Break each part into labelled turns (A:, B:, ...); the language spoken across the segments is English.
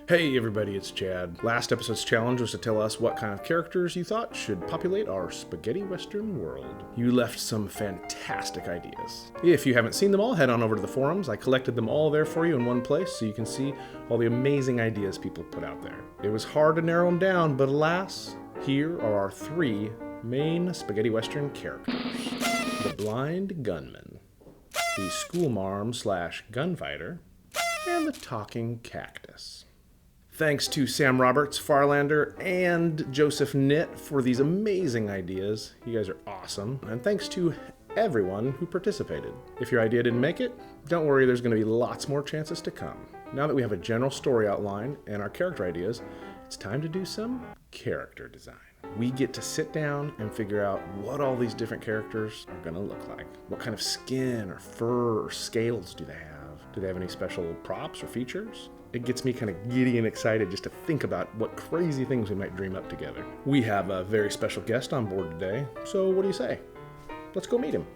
A: Hey everybody, it's Chad. Last episode's challenge was to tell us what kind of characters you thought should populate our spaghetti western world. You left some fantastic ideas. If you haven't seen them all, head on over to the forums. I collected them all there for you in one place so you can see all the amazing ideas people put out there. It was hard to narrow them down, but alas, here are our three main spaghetti western characters. The blind gunman, the school marm / gunfighter, and the talking cactus. Thanks to Sam Roberts, Farlander, and Joseph Knit for these amazing ideas. You guys are awesome. And thanks to everyone who participated. If your idea didn't make it, don't worry, there's going to be lots more chances to come. Now that we have a general story outline and our character ideas, it's time to do some character design. We get to sit down and figure out what all these different characters are going to look like. What kind of skin or fur or scales do they have? Do they have any special props or features? It gets me kind of giddy and excited just to think about what crazy things we might dream up together. We have a very special guest on board today, so what do you say? Let's go meet him.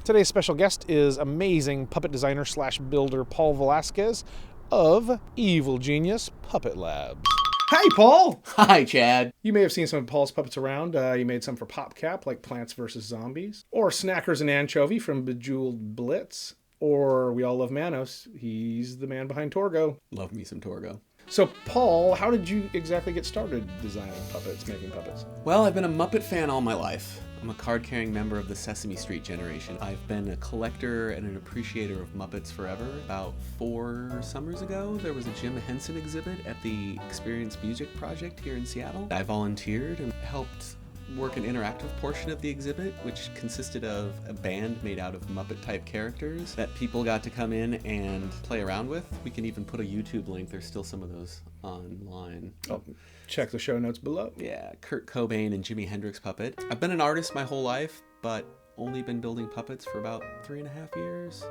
A: Today's special guest is amazing puppet designer / builder Paul Velasquez of Evil Genius Puppet Labs. Hi, Paul!
B: Hi, Chad.
A: You may have seen some of Paul's puppets around. You made some for PopCap, like Plants vs. Zombies, or Snackers and Anchovy from Bejeweled Blitz, or We All Love Manos. He's the man behind Torgo.
B: Love me some Torgo.
A: So, Paul, how did you exactly get started designing puppets, making puppets?
B: Well, I've been a Muppet fan all my life. I'm a card-carrying member of the Sesame Street generation. I've been a collector and an appreciator of Muppets forever. About 4 summers ago, there was a Jim Henson exhibit at the Experience Music Project here in Seattle. I volunteered and helped work an interactive portion of the exhibit, which consisted of a band made out of Muppet-type characters that people got to come in and play around with. We can even put a YouTube link. There's still some of those online.
A: Oh, check the show notes below.
B: Yeah, Kurt Cobain and Jimi Hendrix puppet. I've been an artist my whole life, but only been building puppets for about 3.5 years.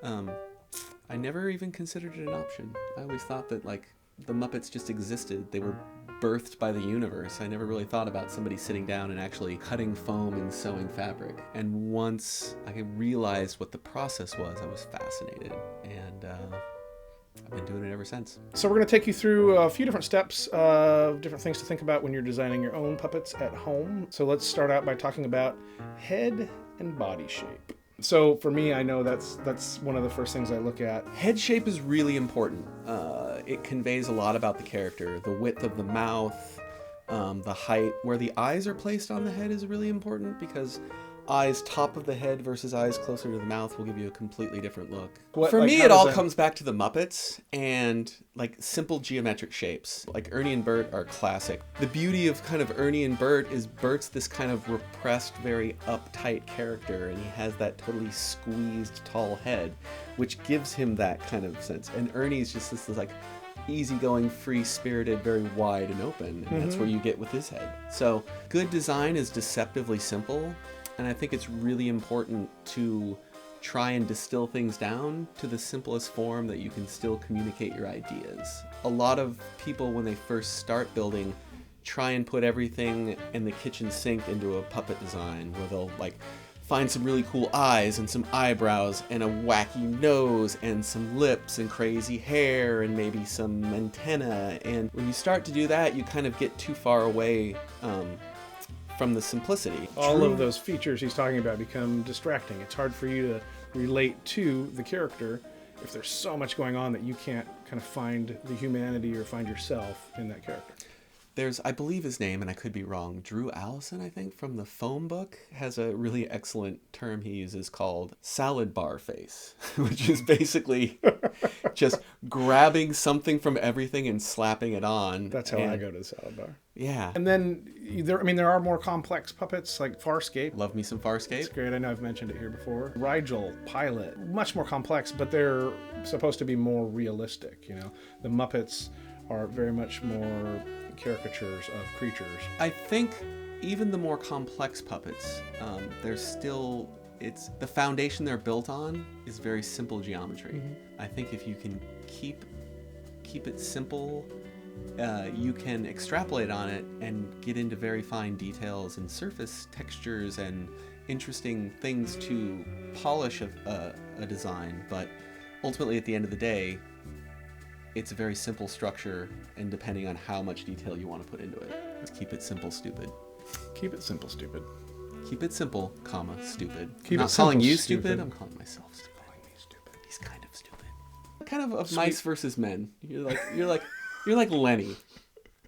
B: I never even considered it an option. I always thought that, like, the Muppets just existed. They were birthed by the universe. I never really thought about somebody sitting down and actually cutting foam and sewing fabric. And once I realized what the process was, I was fascinated. And I've been doing it ever since.
A: So we're going to take you through a few different steps of different things to think about when you're designing your own puppets at home. So let's start out by talking about head and body shape. So for me, I know that's one of the first things I look at.
B: Head shape is really important. It conveys a lot about the character. The width of the mouth, the height. Where the eyes are placed on the head is really important because eyes top of the head versus eyes closer to the mouth will give you a completely different look. For me, it all comes back to the Muppets and like simple geometric shapes. Like Ernie and Bert are classic. The beauty of kind of Ernie and Bert is Bert's this kind of repressed, very uptight character, and he has that totally squeezed tall head, which gives him that kind of sense. And Ernie's just this like easygoing, free-spirited, very wide and open, and that's where you get with his head. So good design is deceptively simple. And I think it's really important to try and distill things down to the simplest form that you can still communicate your ideas. A lot of people, when they first start building, try and put everything in the kitchen sink into a puppet design, where they'll like find some really cool eyes and some eyebrows and a wacky nose and some lips and crazy hair and maybe some antenna. And when you start to do that, you kind of get too far away from the simplicity.
A: All of those features he's talking about become distracting. It's hard for you to relate to the character if there's so much going on that you can't kind of find the humanity or find yourself in that character.
B: There's, I believe his name, and I could be wrong, Drew Allison, I think, from the Foam book, has a really excellent term he uses called salad bar face, which is basically just grabbing something from everything and slapping it on.
A: That's how I go to the salad bar.
B: Yeah.
A: And then, there are more complex puppets, like Farscape.
B: Love me some Farscape.
A: It's great. I know I've mentioned it here before. Rigel, Pilot, much more complex, but they're supposed to be more realistic, The Muppets are very much more caricatures of creatures.
B: I think even the more complex puppets, there's still, the foundation they're built on is very simple geometry. I think if you can keep it simple, you can extrapolate on it and get into very fine details and surface textures and interesting things to polish a design. But ultimately, at the end of the day, it's a very simple structure, and depending on how much detail you want to put into it. Let's keep it simple, stupid.
A: Keep it simple, stupid.
B: Keep it simple, comma, stupid.
A: Keep
B: I'm
A: it
B: not calling
A: simple,
B: you
A: stupid.
B: stupid. I'm calling myself stupid. He's kind of stupid. Kind of mice versus men. You're like Lenny.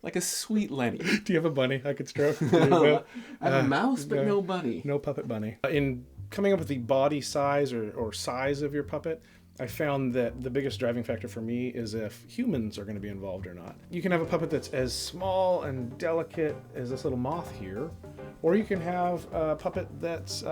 B: Like a sweet Lenny.
A: Do you have a bunny I could stroke?
B: I have a mouse, but no bunny.
A: No puppet bunny. In coming up with the body size or size of your puppet, I found that the biggest driving factor for me is if humans are going to be involved or not. You can have a puppet that's as small and delicate as this little moth here, or you can have a puppet that's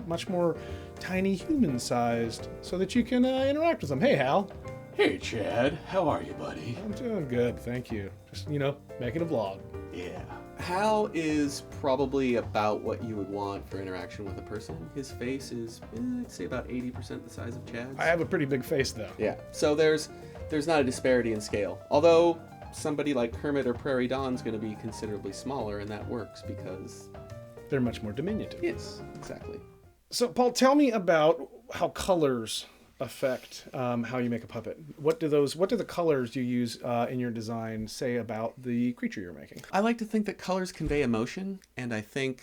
A: much more tiny human-sized so that you can interact with them. Hey, Hal.
B: Hey, Chad. How are you, buddy?
A: I'm doing good, thank you. Just, making a vlog.
B: Yeah. Hal is probably about what you would want for interaction with a person. His face is, I'd say, about 80% the size of Chad's.
A: I have a pretty big face, though.
B: Yeah. So there's not a disparity in scale. Although somebody like Kermit or Prairie Dawn's going to be considerably smaller, and that works because
A: they're much more diminutive.
B: Yes, exactly.
A: So, Paul, tell me about how colors affect how you make a puppet. What do the colors you use in your design say about the creature you're making?
B: I like to think that colors convey emotion, and I think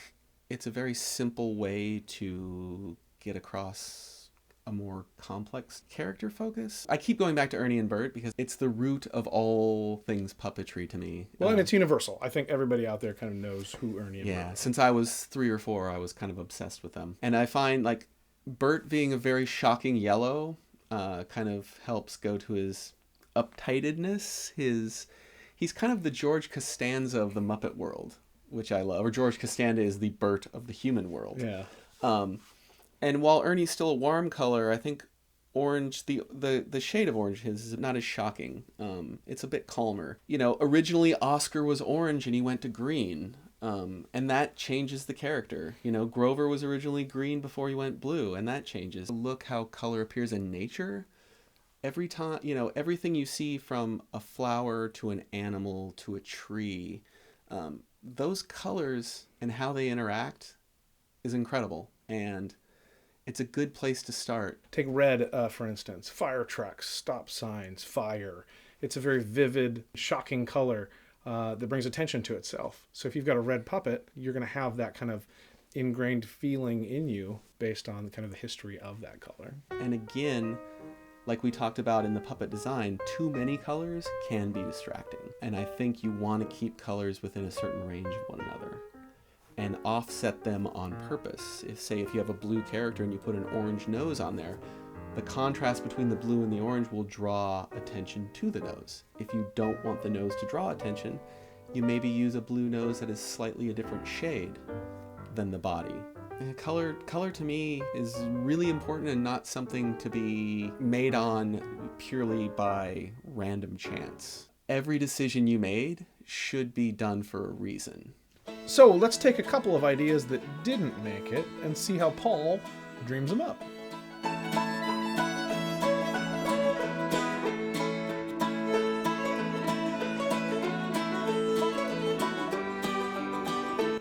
B: it's a very simple way to get across a more complex character focus. I keep going back to Ernie and Bert because it's the root of all things puppetry to me.
A: Well, and it's universal. I think everybody out there kind of knows who Ernie and Bert are.
B: Since I was 3 or 4, I was kind of obsessed with them. And I find, like, Bert being a very shocking yellow kind of helps go to his uptightedness. He's kind of the George Costanza of the Muppet world, which I love. Or George Costanza is the Bert of the human world.
A: Yeah.
B: And while Ernie's still a warm color, I think orange, the shade of orange is not as shocking. It's a bit calmer. Originally Oscar was orange and he went to green. And that changes the character. Grover was originally green before he went blue, and that changes. Look how color appears in nature. Every time, everything you see from a flower to an animal to a tree, those colors and how they interact is incredible. And it's a good place to start.
A: Take red, for instance. Fire trucks, stop signs, fire. It's a very vivid, shocking color that brings attention to itself. So if you've got a red puppet, you're going to have that kind of ingrained feeling in you based on kind of the history of that color.
B: And again, like we talked about in the puppet design, too many colors can be distracting. And I think you want to keep colors within a certain range of one another and offset them on purpose. If you have a blue character and you put an orange nose on there, the contrast between the blue and the orange will draw attention to the nose. If you don't want the nose to draw attention, you maybe use a blue nose that is slightly a different shade than the body. And color to me is really important and not something to be made on purely by random chance. Every decision you made should be done for a reason.
A: So let's take a couple of ideas that didn't make it and see how Paul dreams them up.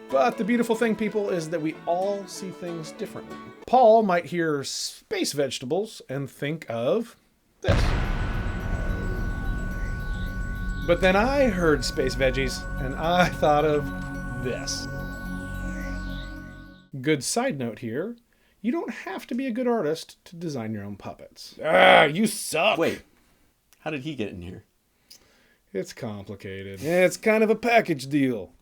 A: But the beautiful thing, people, is that we all see things differently. Paul might hear space vegetables and think of this. But then I heard space veggies and I thought of this. Good side note here, you don't have to be a good artist to design your own puppets. You suck!
B: Wait, how did he get in here?
A: It's complicated. It's kind of a package deal.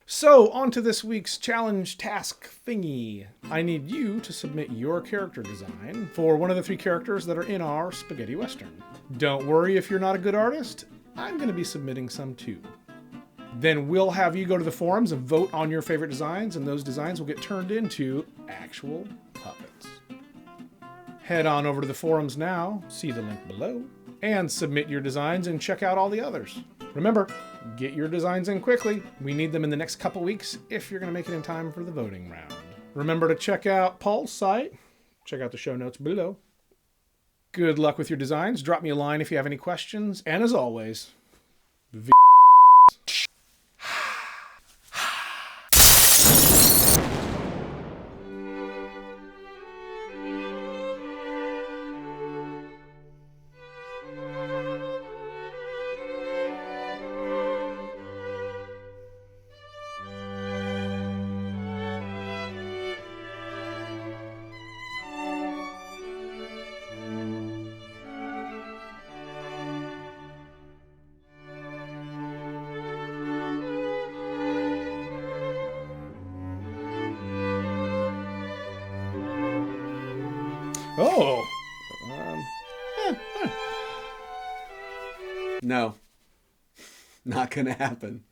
A: So, on to this week's challenge task thingy. I need you to submit your character design for one of the 3 characters that are in our spaghetti western. Don't worry if you're not a good artist, I'm going to be submitting some too. Then we'll have you go to the forums and vote on your favorite designs, and those designs will get turned into actual puppets. Head on over to the forums now, see the link below, and submit your designs and check out all the others. Remember, get your designs in quickly. We need them in the next couple weeks if you're going to make it in time for the voting round. Remember to check out Paul's site. Check out the show notes below. Good luck with your designs. Drop me a line if you have any questions. And as always, Oh.
B: No. Not gonna happen.